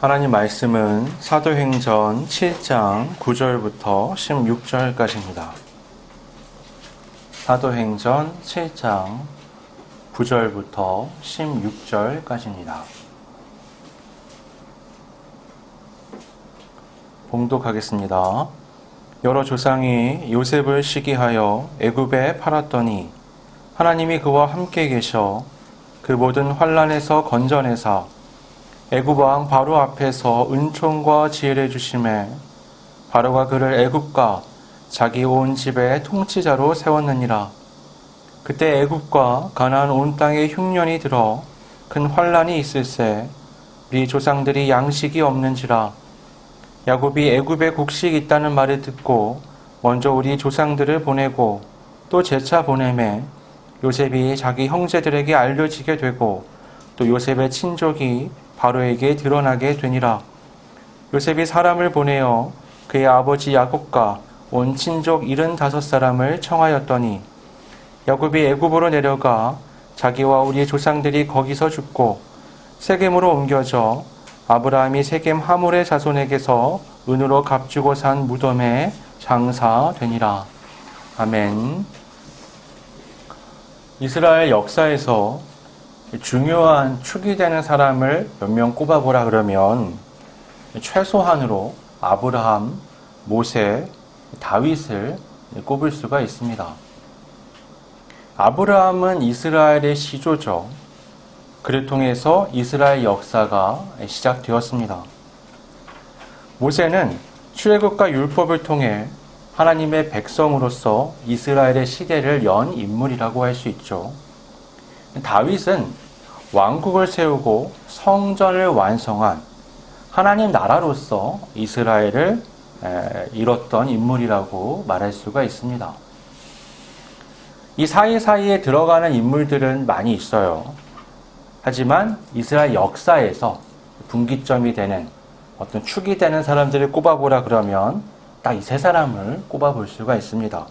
하나님 말씀은 사도행전 7장 9절부터 16절까지입니다. 사도행전 7장 9절부터 16절까지입니다. 봉독하겠습니다. 여러 조상이 요셉을 시기하여 애굽에 팔았더니 하나님이 그와 함께 계셔 그 모든 환난에서 건져내사 애굽 왕 바로 앞에서 은총과 지혜를 주심에 바로가 그를 애굽과 자기 온 집의 통치자로 세웠느니라. 그때 애굽과 가나안 온 땅에 흉년이 들어 큰 환난이 있을세 우리 조상들이 양식이 없는지라. 야곱이 애굽에 곡식이 있다는 말을 듣고 먼저 우리 조상들을 보내고 또 재차 보내매 요셉이 자기 형제들에게 알려지게 되고 또 요셉의 친족이 바로에게 드러나게 되니라. 요셉이 사람을 보내어 그의 아버지 야곱과 온 친족 75사람을 청하였더니 야곱이 애굽으로 내려가 자기와 우리 조상들이 거기서 죽고 세겜으로 옮겨져 아브라함이 세겜 하몰의 자손에게서 은으로 값주고 산 무덤에 장사되니라. 아멘. 이스라엘 역사에서 중요한 축이 되는 사람을 몇 명 꼽아보라 그러면 최소한으로 아브라함, 모세, 다윗을 꼽을 수가 있습니다. 아브라함은 이스라엘의 시조죠. 그를 통해서 이스라엘 역사가 시작되었습니다. 모세는 출애굽과 율법을 통해 하나님의 백성으로서 이스라엘의 시대를 연 인물이라고 할 수 있죠. 다윗은 왕국을 세우고 성전을 완성한 하나님 나라로서 이스라엘을 이뤘던 인물이라고 말할 수가 있습니다. 이 사이사이에 들어가는 인물들은 많이 있어요. 하지만 이스라엘 역사에서 분기점이 되는 어떤 축이 되는 사람들을 꼽아보라 그러면 딱 이 세 사람을 꼽아볼 수가 있습니다.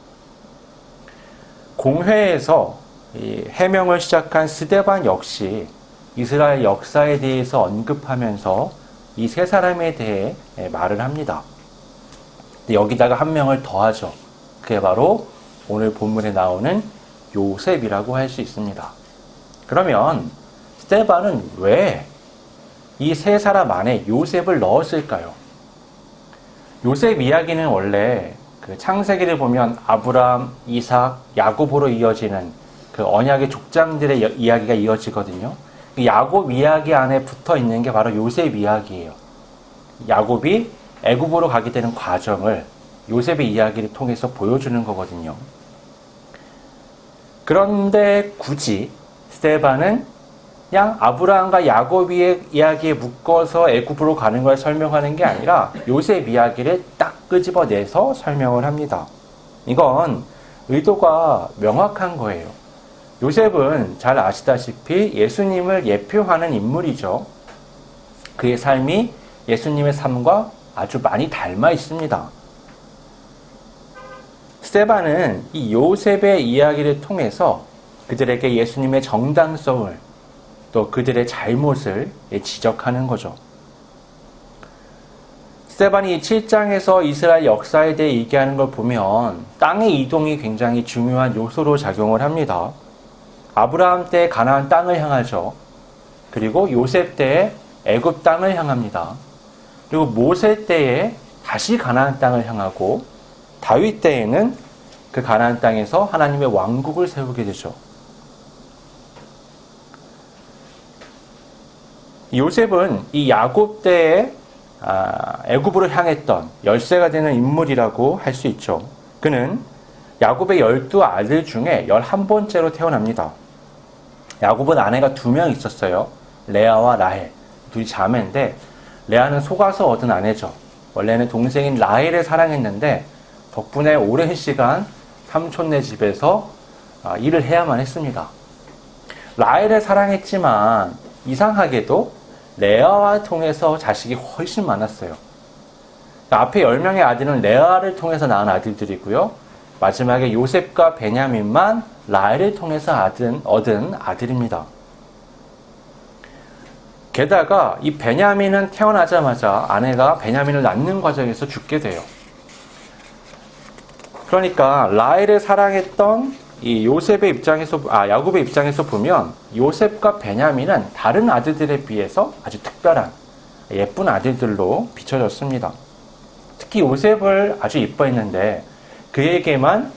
공회에서 이 해명을 시작한 스데반 역시 이스라엘 역사에 대해서 언급하면서 이 세 사람에 대해 말을 합니다. 여기다가 한 명을 더하죠. 그게 바로 오늘 본문에 나오는 요셉이라고 할 수 있습니다. 그러면 스데반은 왜 이 세 사람 안에 요셉을 넣었을까요? 요셉 이야기는 원래 그 창세기를 보면 아브라함, 이삭, 야곱으로 이어지는 그 언약의 족장들의 이야기가 이어지거든요. 야곱 이야기 안에 붙어 있는 게 바로 요셉 이야기예요. 야곱이 애굽으로 가게 되는 과정을 요셉의 이야기를 통해서 보여주는 거거든요. 그런데 굳이 스데반은 그냥 아브라함과 야곱의 이야기에 묶어서 애굽으로 가는 걸 설명하는 게 아니라 요셉 이야기를 딱 끄집어내서 설명을 합니다. 이건 의도가 명확한 거예요. 요셉은 잘 아시다시피 예수님을 예표하는 인물이죠. 그의 삶이 예수님의 삶과 아주 많이 닮아 있습니다. 스데반은 이 요셉의 이야기를 통해서 그들에게 예수님의 정당성을 또 그들의 잘못을 지적하는 거죠. 스데반이 7장에서 이스라엘 역사에 대해 얘기하는 걸 보면 땅의 이동이 굉장히 중요한 요소로 작용을 합니다. 아브라함 때 가나안 땅을 향하죠. 그리고 요셉 때에 애굽 땅을 향합니다. 그리고 모세 때에 다시 가나안 땅을 향하고 다윗 때에는 그 가나안 땅에서 하나님의 왕국을 세우게 되죠. 요셉은 이 야곱 때에 애굽으로 향했던 열세가 되는 인물이라고 할 수 있죠. 그는 야곱의 12아들 중에 11번째로 태어납니다. 야곱은 아내가 2명 있었어요. 레아와 라헬. 둘이 자매인데 레아는 속아서 얻은 아내죠. 원래는 동생인 라헬을 사랑했는데 덕분에 오랜 시간 삼촌네 집에서 일을 해야만 했습니다. 라헬을 사랑했지만 이상하게도 레아와 통해서 자식이 훨씬 많았어요. 앞에 10명의 아들은 레아를 통해서 낳은 아들들이고요. 마지막에 요셉과 베냐민만 라헬을 통해서 얻은 아들입니다. 게다가 이 베냐민은 태어나자마자 아내가 베냐민을 낳는 과정에서 죽게 돼요. 그러니까 라헬을 사랑했던 이 요셉의 입장에서, 야곱의 입장에서 보면 요셉과 베냐민은 다른 아들들에 비해서 아주 특별한 예쁜 아들들로 비춰졌습니다. 특히 요셉을 아주 이뻐했는데 그에게만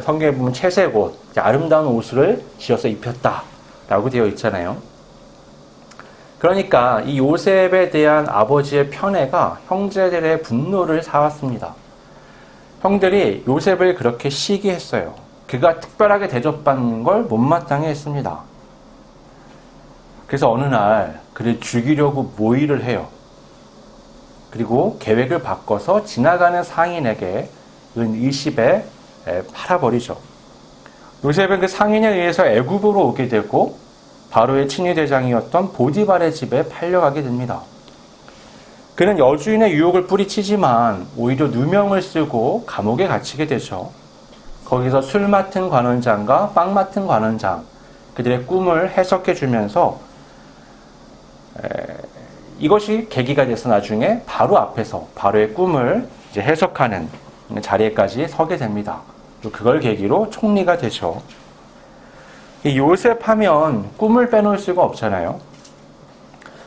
성경에 보면 채색 옷, 아름다운 옷을 지어서 입혔다라고 되어 있잖아요. 그러니까 이 요셉에 대한 아버지의 편애가 형제들의 분노를 사왔습니다. 형들이 요셉을 그렇게 시기했어요. 그가 특별하게 대접받는 걸 못마땅해 했습니다. 그래서 어느 날 그를 죽이려고 모의를 해요. 그리고 계획을 바꿔서 지나가는 상인에게 은 20에 팔아버리죠. 요셉은 그 상인에 의해서 애굽으로 오게 되고 바로의 친위대장이었던 보디발의 집에 팔려가게 됩니다. 그는 여주인의 유혹을 뿌리치지만 오히려 누명을 쓰고 감옥에 갇히게 되죠. 거기서 술 맡은 관원장과 빵 맡은 관원장, 그들의 꿈을 해석해 주면서 이것이 계기가 돼서 나중에 바로 앞에서 바로의 꿈을 이제 해석하는 자리에까지 서게 됩니다. 그걸 계기로 총리가 되죠. 요셉 하면 꿈을 빼놓을 수가 없잖아요.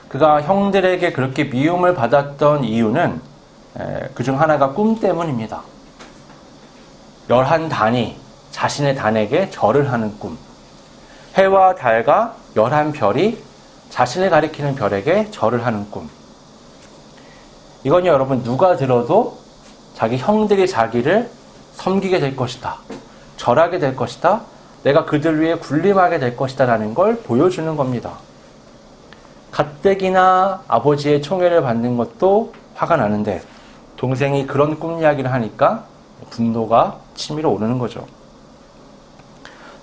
그가 형들에게 그렇게 미움을 받았던 이유는 그중 하나가 꿈 때문입니다. 11단이 자신의 단에게 절을 하는 꿈. 해와 달과 11별이 자신을 가리키는 별에게 절을 하는 꿈. 이건요, 여러분, 누가 들어도 자기 형들이 자기를 섬기게 될 것이다. 절하게 될 것이다. 내가 그들 위해 군림하게 될 것이다. 라는 걸 보여주는 겁니다. 가뜩이나 아버지의 총애를 받는 것도 화가 나는데 동생이 그런 꿈 이야기를 하니까 분노가 치밀어 오르는 거죠.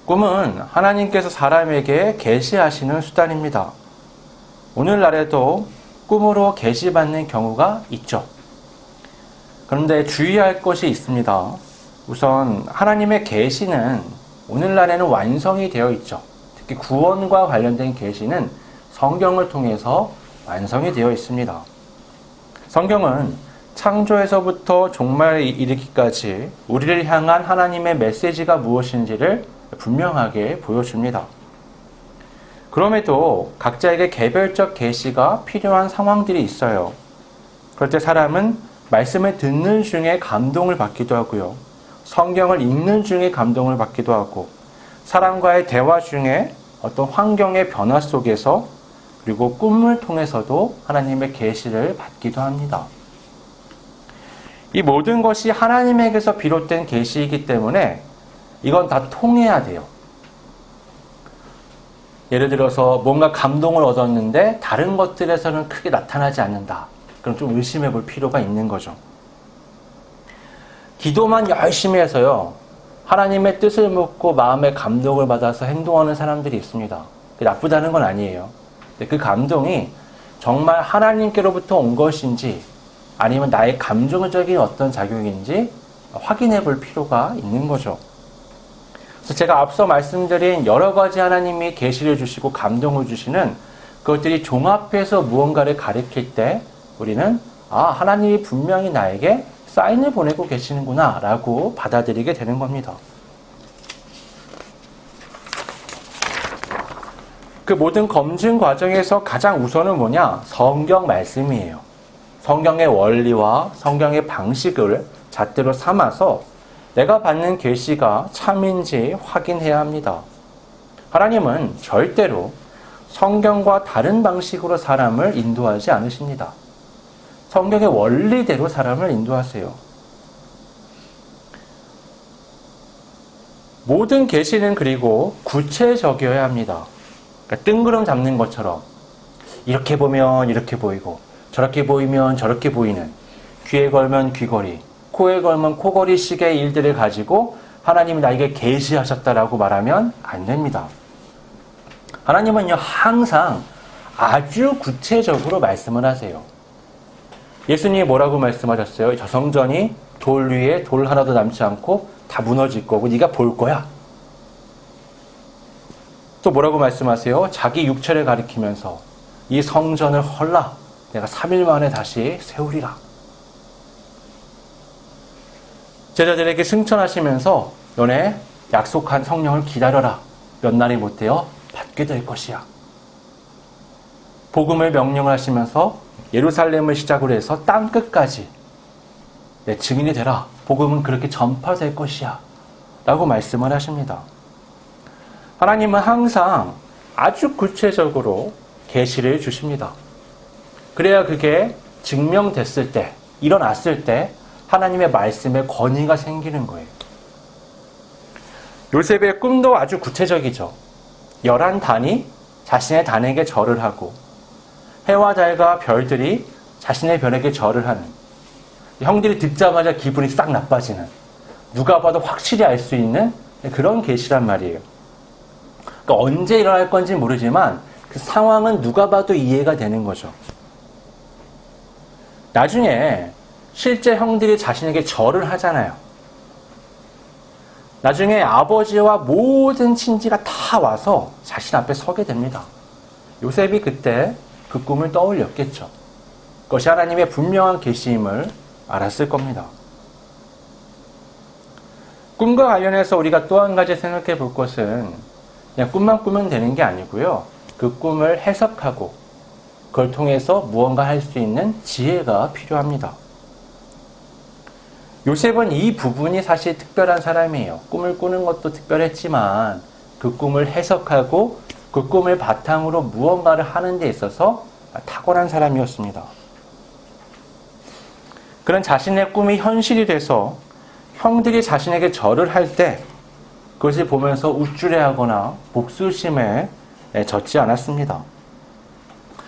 꿈은 하나님께서 사람에게 계시하시는 수단입니다. 오늘날에도 꿈으로 계시받는 경우가 있죠. 그런데 주의할 것이 있습니다. 우선 하나님의 계시는 오늘날에는 완성이 되어 있죠. 특히 구원과 관련된 계시는 성경을 통해서 완성이 되어 있습니다. 성경은 창조에서부터 종말에 이르기까지 우리를 향한 하나님의 메시지가 무엇인지를 분명하게 보여줍니다. 그럼에도 각자에게 개별적 계시가 필요한 상황들이 있어요. 그럴 때 사람은 말씀을 듣는 중에 감동을 받기도 하고요. 성경을 읽는 중에 감동을 받기도 하고 사람과의 대화 중에 어떤 환경의 변화 속에서 그리고 꿈을 통해서도 하나님의 계시를 받기도 합니다. 이 모든 것이 하나님에게서 비롯된 계시이기 때문에 이건 다 통해야 돼요. 예를 들어서 뭔가 감동을 얻었는데 다른 것들에서는 크게 나타나지 않는다. 그럼 좀 의심해 볼 필요가 있는 거죠. 기도만 열심히 해서요. 하나님의 뜻을 묻고 마음의 감동을 받아서 행동하는 사람들이 있습니다. 그게 나쁘다는 건 아니에요. 그 감동이 정말 하나님께로부터 온 것인지 아니면 나의 감정적인 어떤 작용인지 확인해 볼 필요가 있는 거죠. 그래서 제가 앞서 말씀드린 여러 가지 하나님이 계시를 주시고 감동을 주시는 그것들이 종합해서 무언가를 가리킬 때 우리는 하나님이 분명히 나에게 사인을 보내고 계시는구나 라고 받아들이게 되는 겁니다. 그 모든 검증 과정에서 가장 우선은 뭐냐? 성경 말씀이에요. 성경의 원리와 성경의 방식을 잣대로 삼아서 내가 받는 계시가 참인지 확인해야 합니다. 하나님은 절대로 성경과 다른 방식으로 사람을 인도하지 않으십니다. 성경의 원리대로 사람을 인도하세요. 모든 계시는 그리고 구체적이어야 합니다. 그러니까 뜬구름 잡는 것처럼 이렇게 보면 이렇게 보이고 저렇게 보이면 저렇게 보이는 귀에 걸면 귀걸이, 코에 걸면 코걸이식의 일들을 가지고 하나님이 나에게 계시하셨다라고 말하면 안 됩니다. 하나님은요 항상 아주 구체적으로 말씀을 하세요. 예수님이 뭐라고 말씀하셨어요? 저 성전이 돌 위에 돌 하나도 남지 않고 다 무너질 거고 네가 볼 거야. 또 뭐라고 말씀하세요? 자기 육체를 가리키면서 이 성전을 헐라 내가 3일 만에 다시 세우리라. 제자들에게 승천하시면서 너네 약속한 성령을 기다려라. 몇 날이 못되어 받게 될 것이야. 복음을 명령을 하시면서 예루살렘을 시작으로 해서 땅끝까지 내 증인이 되라. 복음은 그렇게 전파될 것이야. 라고 말씀을 하십니다. 하나님은 항상 아주 구체적으로 계시를 주십니다. 그래야 그게 증명됐을 때, 일어났을 때 하나님의 말씀에 권위가 생기는 거예요. 요셉의 꿈도 아주 구체적이죠. 11단이 자신의 단에게 절을 하고 해와 달과 별들이 자신의 별에게 절을 하는, 형들이 듣자마자 기분이 싹 나빠지는, 누가 봐도 확실히 알 수 있는 그런 계시란 말이에요. 그러니까 언제 일어날 건지 모르지만 그 상황은 누가 봐도 이해가 되는 거죠. 나중에 실제 형들이 자신에게 절을 하잖아요. 나중에 아버지와 모든 친지가 다 와서 자신 앞에 서게 됩니다. 요셉이 그때 그 꿈을 떠올렸겠죠. 그것이 하나님의 분명한 계시임을 알았을 겁니다. 꿈과 관련해서 우리가 또 한 가지 생각해 볼 것은 그냥 꿈만 꾸면 되는 게 아니고요. 그 꿈을 해석하고 그걸 통해서 무언가 할 수 있는 지혜가 필요합니다. 요셉은 이 부분이 사실 특별한 사람이에요. 꿈을 꾸는 것도 특별했지만 그 꿈을 해석하고 그 꿈을 바탕으로 무언가를 하는 데 있어서 탁월한 사람이었습니다. 그런 자신의 꿈이 현실이 돼서 형들이 자신에게 절을 할 때 그것을 보면서 우쭐해하거나 복수심에 젖지 않았습니다.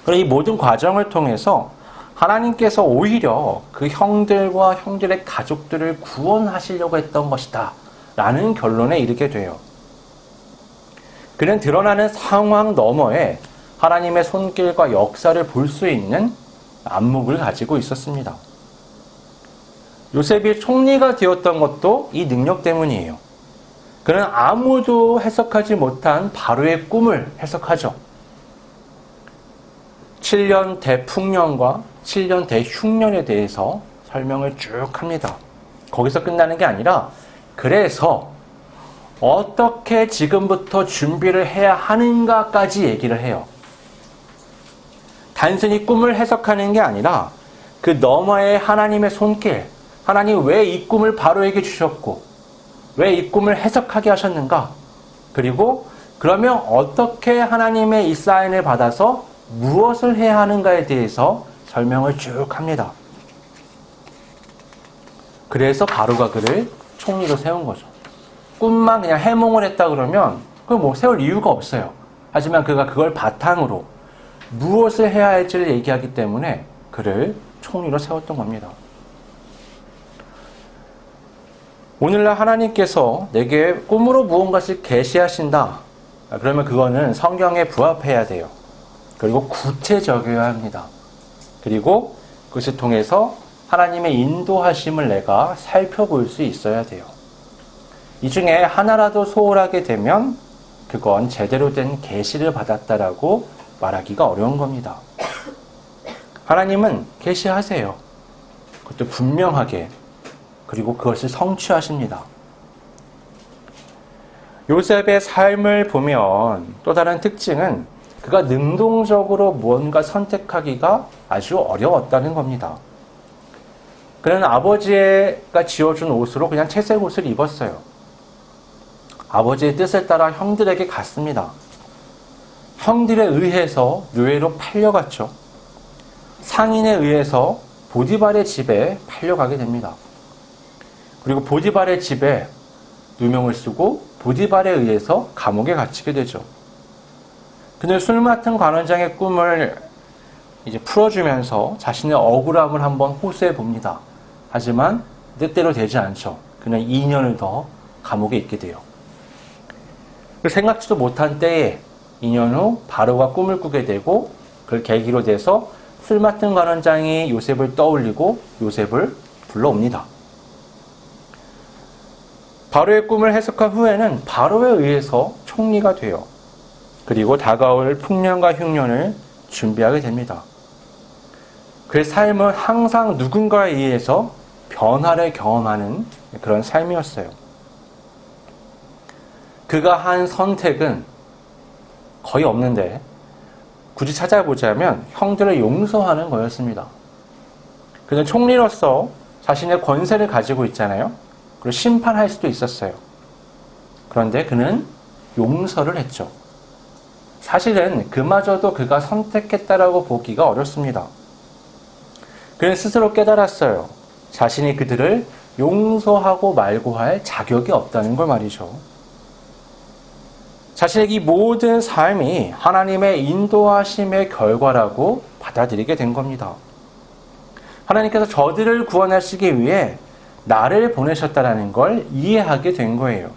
그리고 이 모든 과정을 통해서 하나님께서 오히려 그 형들과 형들의 가족들을 구원하시려고 했던 것이다 라는 결론에 이르게 돼요. 그는 드러나는 상황 너머에 하나님의 손길과 역사를 볼 수 있는 안목을 가지고 있었습니다. 요셉이 총리가 되었던 것도 이 능력 때문이에요. 그는 아무도 해석하지 못한 바로의 꿈을 해석하죠. 7년 대풍년과 7년 대흉년에 대해서 설명을 쭉 합니다. 거기서 끝나는 게 아니라 그래서 어떻게 지금부터 준비를 해야 하는가까지 얘기를 해요. 단순히 꿈을 해석하는 게 아니라 그 너머의 하나님의 손길, 하나님 왜 이 꿈을 바로에게 주셨고 왜 이 꿈을 해석하게 하셨는가? 그리고 그러면 어떻게 하나님의 이 사인을 받아서 무엇을 해야 하는가에 대해서 설명을 쭉 합니다. 그래서 바로가 그를 총리로 세운 거죠. 꿈만 그냥 해몽을 했다 그러면 그걸 뭐 세울 이유가 없어요. 하지만 그가 그걸 바탕으로 무엇을 해야 할지를 얘기하기 때문에 그를 총리로 세웠던 겁니다. 오늘날 하나님께서 내게 꿈으로 무언가를 계시하신다. 그러면 그거는 성경에 부합해야 돼요. 그리고 구체적이어야 합니다. 그리고 그것을 통해서 하나님의 인도하심을 내가 살펴볼 수 있어야 돼요. 이 중에 하나라도 소홀하게 되면 그건 제대로 된 계시를 받았다라고 말하기가 어려운 겁니다. 하나님은 계시하세요. 그것도 분명하게. 그리고 그것을 성취하십니다. 요셉의 삶을 보면 또 다른 특징은 그가 능동적으로 무언가 선택하기가 아주 어려웠다는 겁니다. 그는 아버지가 지어준 옷으로 그냥 채색 옷을 입었어요. 아버지의 뜻을 따라 형들에게 갔습니다. 형들에 의해서 노예로 팔려갔죠. 상인에 의해서 보디발의 집에 팔려가게 됩니다. 그리고 보디발의 집에 누명을 쓰고 보디발에 의해서 감옥에 갇히게 되죠. 그는 술 맡은 관원장의 꿈을 이제 풀어주면서 자신의 억울함을 한번 호소해 봅니다. 하지만 뜻대로 되지 않죠. 그는 2년을 더 감옥에 있게 돼요. 생각지도 못한 때에 2년 후 바로가 꿈을 꾸게 되고 그걸 계기로 돼서 술 맡은 관원장이 요셉을 떠올리고 요셉을 불러옵니다. 바로의 꿈을 해석한 후에는 바로에 의해서 총리가 돼요. 그리고 다가올 풍년과 흉년을 준비하게 됩니다. 그의 삶은 항상 누군가에 의해서 변화를 경험하는 그런 삶이었어요. 그가 한 선택은 거의 없는데 굳이 찾아보자면 형들을 용서하는 거였습니다. 그는 총리로서 자신의 권세를 가지고 있잖아요. 그리고 심판할 수도 있었어요. 그런데 그는 용서를 했죠. 사실은 그마저도 그가 선택했다라고 보기가 어렵습니다. 그는 스스로 깨달았어요. 자신이 그들을 용서하고 말고 할 자격이 없다는 걸 말이죠. 자신의 이 모든 삶이 하나님의 인도하심의 결과라고 받아들이게 된 겁니다. 하나님께서 저들을 구원하시기 위해 나를 보내셨다는 걸 이해하게 된 거예요.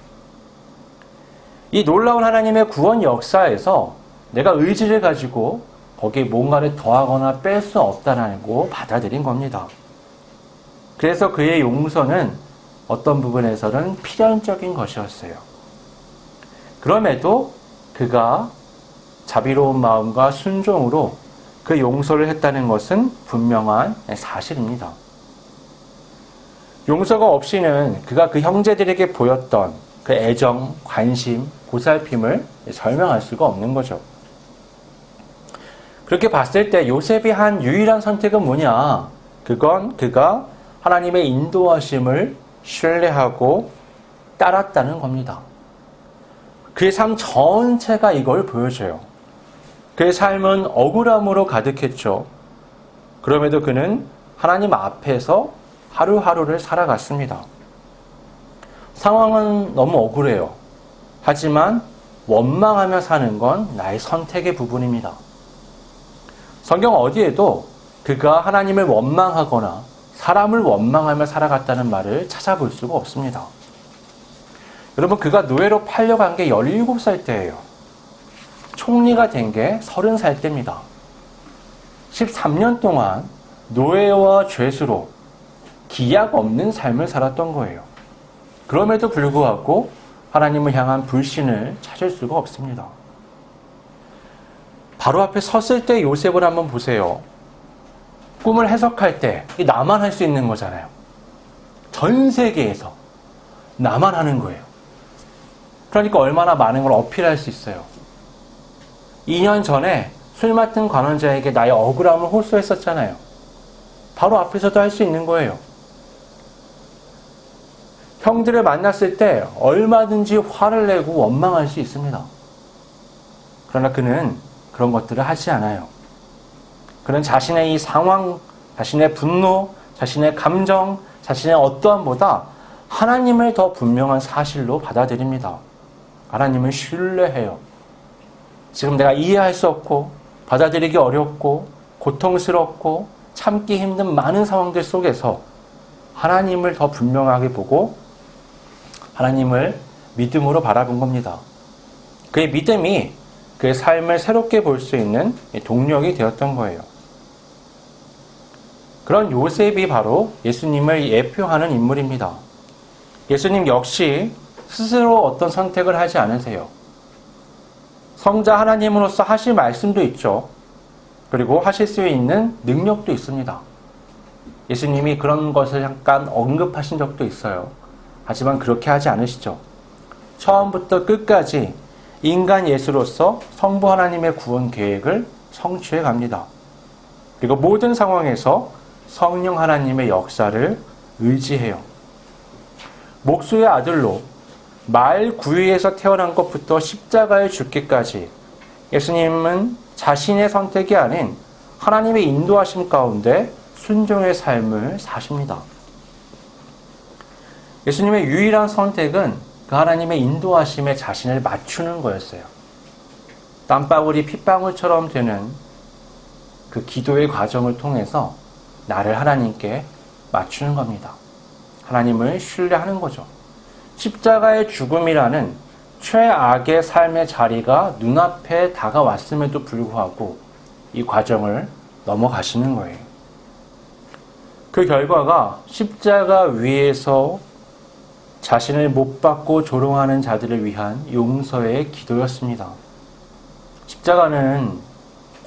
이 놀라운 하나님의 구원 역사에서 내가 의지를 가지고 거기에 뭔가를 더하거나 뺄 수 없다라고 받아들인 겁니다. 그래서 그의 용서는 어떤 부분에서는 필연적인 것이었어요. 그럼에도 그가 자비로운 마음과 순종으로 그 용서를 했다는 것은 분명한 사실입니다. 용서가 없이는 그가 그 형제들에게 보였던 그 애정, 관심, 보살핌을 설명할 수가 없는 거죠. 그렇게 봤을 때 요셉이 한 유일한 선택은 뭐냐? 그건 그가 하나님의 인도하심을 신뢰하고 따랐다는 겁니다. 그의 삶 전체가 이걸 보여줘요. 그의 삶은 억울함으로 가득했죠. 그럼에도 그는 하나님 앞에서 하루하루를 살아갔습니다. 상황은 너무 억울해요. 하지만 원망하며 사는 건 나의 선택의 부분입니다. 성경 어디에도 그가 하나님을 원망하거나 사람을 원망하며 살아갔다는 말을 찾아볼 수가 없습니다. 여러분, 그가 노예로 팔려간 게 17살 때예요. 총리가 된 게 30살 때입니다. 13년 동안 노예와 죄수로 기약 없는 삶을 살았던 거예요. 그럼에도 불구하고 하나님을 향한 불신을 찾을 수가 없습니다. 바로 앞에 섰을 때 요셉을 한번 보세요. 꿈을 해석할 때 나만 할 수 있는 거잖아요. 전 세계에서 나만 하는 거예요. 그러니까 얼마나 많은 걸 어필할 수 있어요. 2년 전에 술 맡은 관원자에게 나의 억울함을 호소했었잖아요. 바로 앞에서도 할 수 있는 거예요. 형들을 만났을 때 얼마든지 화를 내고 원망할 수 있습니다. 그러나 그는 그런 것들을 하지 않아요. 그는 자신의 이 상황, 자신의 분노, 자신의 감정, 자신의 어떠함보다 하나님을 더 분명한 사실로 받아들입니다. 하나님을 신뢰해요. 지금 내가 이해할 수 없고 받아들이기 어렵고 고통스럽고 참기 힘든 많은 상황들 속에서 하나님을 더 분명하게 보고 하나님을 믿음으로 바라본 겁니다. 그의 믿음이 그의 삶을 새롭게 볼 수 있는 동력이 되었던 거예요. 그런 요셉이 바로 예수님을 예표하는 인물입니다. 예수님 역시 스스로 어떤 선택을 하지 않으세요. 성자 하나님으로서 하실 말씀도 있죠. 그리고 하실 수 있는 능력도 있습니다. 예수님이 그런 것을 잠깐 언급하신 적도 있어요. 하지만 그렇게 하지 않으시죠. 처음부터 끝까지 인간 예수로서 성부 하나님의 구원 계획을 성취해 갑니다. 그리고 모든 상황에서 성령 하나님의 역사를 의지해요. 목수의 아들로 말 구유에서 태어난 것부터 십자가에 죽기까지 예수님은 자신의 선택이 아닌 하나님의 인도하심 가운데 순종의 삶을 사십니다. 예수님의 유일한 선택은 그 하나님의 인도하심에 자신을 맞추는 거였어요. 땀방울이 핏방울처럼 되는 그 기도의 과정을 통해서 나를 하나님께 맞추는 겁니다. 하나님을 신뢰하는 거죠. 십자가의 죽음이라는 최악의 삶의 자리가 눈앞에 다가왔음에도 불구하고 이 과정을 넘어가시는 거예요. 그 결과가 십자가 위에서 자신을 못 박고 조롱하는 자들을 위한 용서의 기도였습니다. 십자가는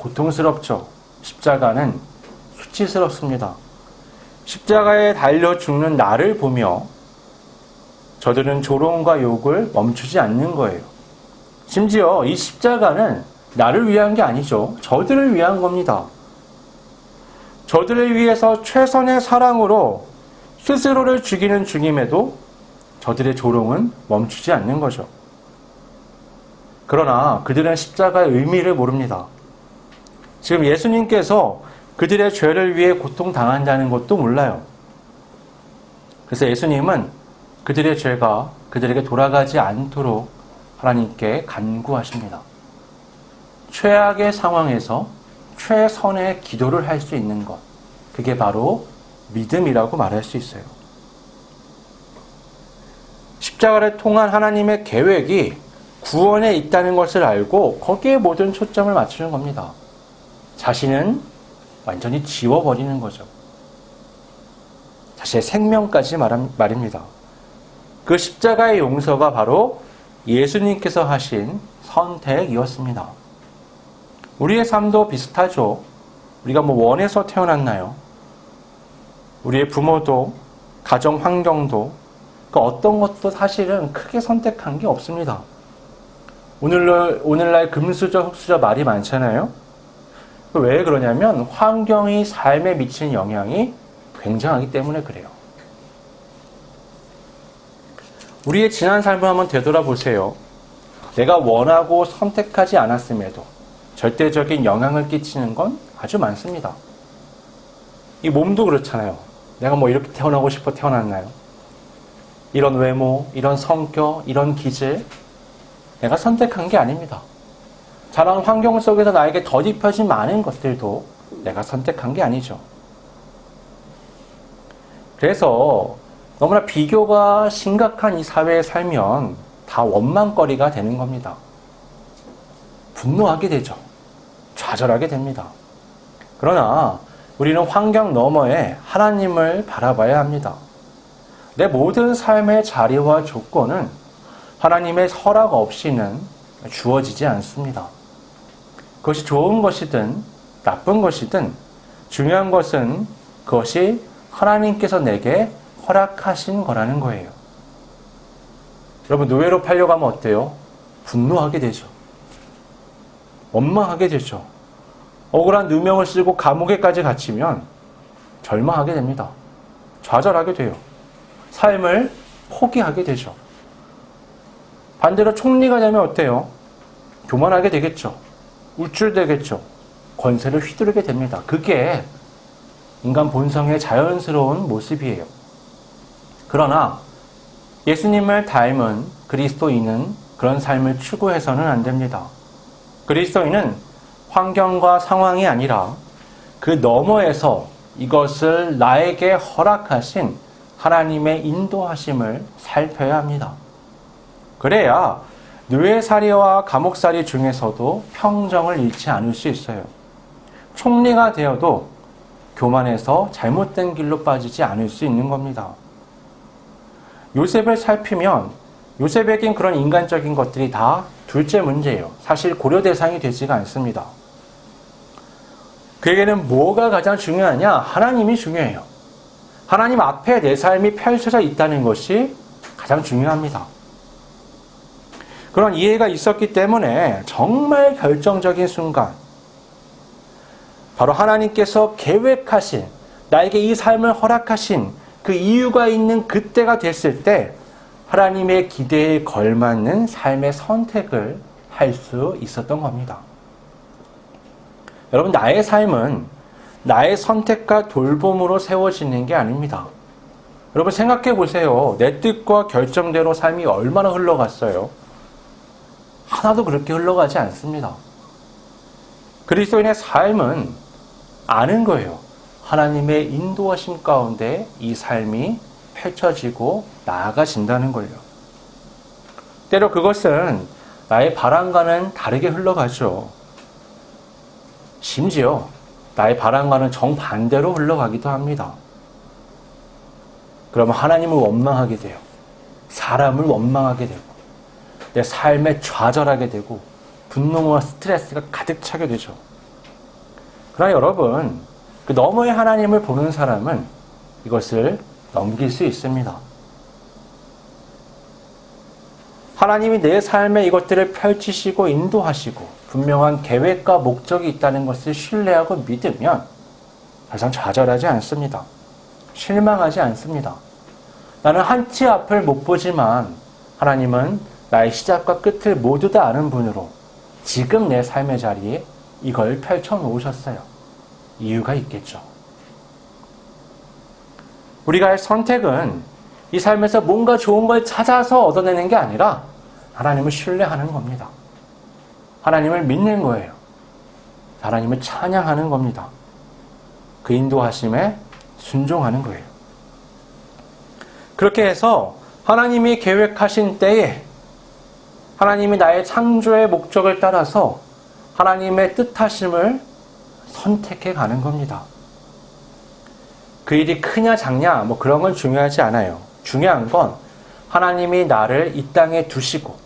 고통스럽죠. 십자가는 수치스럽습니다. 십자가에 달려 죽는 나를 보며 저들은 조롱과 욕을 멈추지 않는 거예요. 심지어 이 십자가는 나를 위한 게 아니죠. 저들을 위한 겁니다. 저들을 위해서 최선의 사랑으로 스스로를 죽이는 중임에도 저들의 조롱은 멈추지 않는 거죠. 그러나 그들은 십자가의 의미를 모릅니다. 지금 예수님께서 그들의 죄를 위해 고통당한다는 것도 몰라요. 그래서 예수님은 그들의 죄가 그들에게 돌아가지 않도록 하나님께 간구하십니다. 최악의 상황에서 최선의 기도를 할 수 있는 것, 그게 바로 믿음이라고 말할 수 있어요. 십자가를 통한 하나님의 계획이 구원에 있다는 것을 알고 거기에 모든 초점을 맞추는 겁니다. 자신은 완전히 지워버리는 거죠. 자신의 생명까지 말입니다. 그 십자가의 용서가 바로 예수님께서 하신 선택이었습니다. 우리의 삶도 비슷하죠. 우리가 원해서 태어났나요? 우리의 부모도, 가정 환경도, 그 어떤 것도 사실은 크게 선택한 게 없습니다. 오늘날 금수저, 흑수저 말이 많잖아요. 왜 그러냐면 환경이 삶에 미치는 영향이 굉장하기 때문에 그래요. 우리의 지난 삶을 한번 되돌아보세요. 내가 원하고 선택하지 않았음에도 절대적인 영향을 끼치는 건 아주 많습니다. 이 몸도 그렇잖아요. 내가 이렇게 태어나고 싶어 태어났나요? 이런 외모, 이런 성격, 이런 기질, 내가 선택한 게 아닙니다. 자란 환경 속에서 나에게 덧입혀진 많은 것들도 내가 선택한 게 아니죠. 그래서 너무나 비교가 심각한 이 사회에 살면 다 원망거리가 되는 겁니다. 분노하게 되죠. 좌절하게 됩니다. 그러나 우리는 환경 너머에 하나님을 바라봐야 합니다. 내 모든 삶의 자리와 조건은 하나님의 허락 없이는 주어지지 않습니다. 그것이 좋은 것이든 나쁜 것이든 중요한 것은 그것이 하나님께서 내게 허락하신 거라는 거예요. 여러분, 노예로 팔려가면 어때요? 분노하게 되죠. 원망하게 되죠. 억울한 누명을 쓰고 감옥에까지 갇히면 절망하게 됩니다. 좌절하게 돼요. 삶을 포기하게 되죠. 반대로 총리가 되면 어때요? 교만하게 되겠죠. 우쭐대겠죠. 권세를 휘두르게 됩니다. 그게 인간 본성의 자연스러운 모습이에요. 그러나 예수님을 닮은 그리스도인은 그런 삶을 추구해서는 안 됩니다. 그리스도인은 환경과 상황이 아니라 그 너머에서 이것을 나에게 허락하신 하나님의 인도하심을 살펴야 합니다. 그래야 노예살이와 감옥살이 중에서도 평정을 잃지 않을 수 있어요. 총리가 되어도 교만해서 잘못된 길로 빠지지 않을 수 있는 겁니다. 요셉을 살피면 요셉에겐 그런 인간적인 것들이 다 둘째 문제예요. 사실 고려 대상이 되지가 않습니다. 그에게는 뭐가 가장 중요하냐? 하나님이 중요해요. 하나님 앞에 내 삶이 펼쳐져 있다는 것이 가장 중요합니다. 그런 이해가 있었기 때문에 정말 결정적인 순간, 바로 하나님께서 계획하신, 나에게 이 삶을 허락하신 그 이유가 있는 그때가 됐을 때 하나님의 기대에 걸맞는 삶의 선택을 할 수 있었던 겁니다. 여러분, 나의 삶은 나의 선택과 돌봄으로 세워지는 게 아닙니다. 여러분, 생각해 보세요. 내 뜻과 결정대로 삶이 얼마나 흘러갔어요? 하나도 그렇게 흘러가지 않습니다. 그리스도인의 삶은 아는 거예요. 하나님의 인도하심 가운데 이 삶이 펼쳐지고 나아가진다는 걸요. 때로 그것은 나의 바람과는 다르게 흘러가죠. 심지어 나의 바람과는 정반대로 흘러가기도 합니다. 그러면 하나님을 원망하게 돼요. 사람을 원망하게 되고 내 삶에 좌절하게 되고 분노와 스트레스가 가득 차게 되죠. 그러나 여러분, 그 너머의 하나님을 보는 사람은 이것을 넘길 수 있습니다. 하나님이 내 삶에 이것들을 펼치시고 인도하시고 분명한 계획과 목적이 있다는 것을 신뢰하고 믿으면 더 이상 좌절하지 않습니다. 실망하지 않습니다. 나는 한치 앞을 못 보지만 하나님은 나의 시작과 끝을 모두 다 아는 분으로 지금 내 삶의 자리에 이걸 펼쳐 놓으셨어요. 이유가 있겠죠. 우리가 할 선택은 이 삶에서 뭔가 좋은 걸 찾아서 얻어내는 게 아니라 하나님을 신뢰하는 겁니다. 하나님을 믿는 거예요. 하나님을 찬양하는 겁니다. 그 인도하심에 순종하는 거예요. 그렇게 해서 하나님이 계획하신 때에 하나님이 나의 창조의 목적을 따라서 하나님의 뜻하심을 선택해 가는 겁니다. 그 일이 크냐 작냐 뭐 그런 건 중요하지 않아요. 중요한 건 하나님이 나를 이 땅에 두시고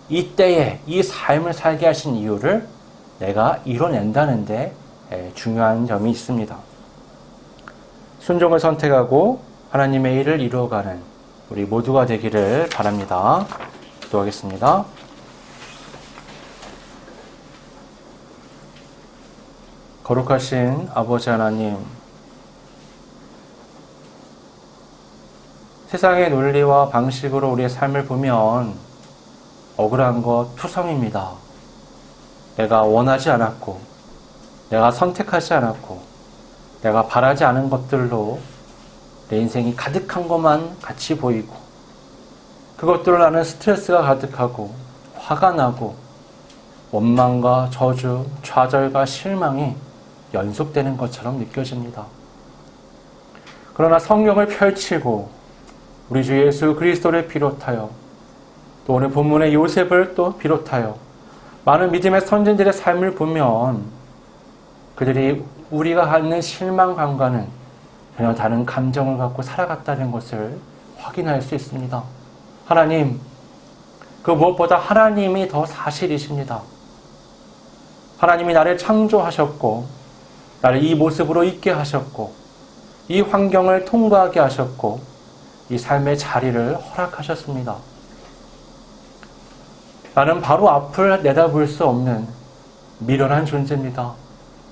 이 때에 이 삶을 살게 하신 이유를 내가 이뤄낸다는 데 중요한 점이 있습니다. 순종을 선택하고 하나님의 일을 이루어가는 우리 모두가 되기를 바랍니다. 기도하겠습니다. 거룩하신 아버지 하나님, 세상의 논리와 방식으로 우리의 삶을 보면 억울한 것 투성입니다. 내가 원하지 않았고, 내가 선택하지 않았고, 내가 바라지 않은 것들로 내 인생이 가득한 것만 같이 보이고, 그것들로 나는 스트레스가 가득하고, 화가 나고, 원망과 저주, 좌절과 실망이 연속되는 것처럼 느껴집니다. 그러나 성경을 펼치고 우리 주 예수 그리스도를 비롯하여 또 오늘 본문의 요셉을 또 비롯하여 많은 믿음의 선진들의 삶을 보면 그들이 우리가 갖는 실망감과는 전혀 다른 감정을 갖고 살아갔다는 것을 확인할 수 있습니다. 하나님, 그 무엇보다 하나님이 더 사실이십니다. 하나님이 나를 창조하셨고 나를 이 모습으로 있게 하셨고 이 환경을 통과하게 하셨고 이 삶의 자리를 허락하셨습니다. 나는 바로 앞을 내다볼 수 없는 미련한 존재입니다.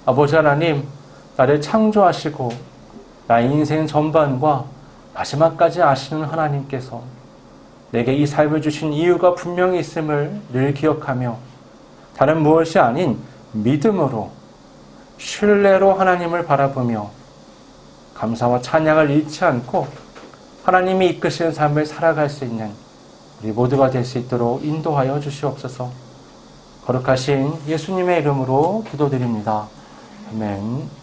아버지 하나님, 나를 창조하시고 나의 인생 전반과 마지막까지 아시는 하나님께서 내게 이 삶을 주신 이유가 분명히 있음을 늘 기억하며 다른 무엇이 아닌 믿음으로 신뢰로 하나님을 바라보며 감사와 찬양을 잃지 않고 하나님이 이끄시는 삶을 살아갈 수 있는 우리 모두가 될 수 있도록 인도하여 주시옵소서. 거룩하신 예수님의 이름으로 기도드립니다. 아멘.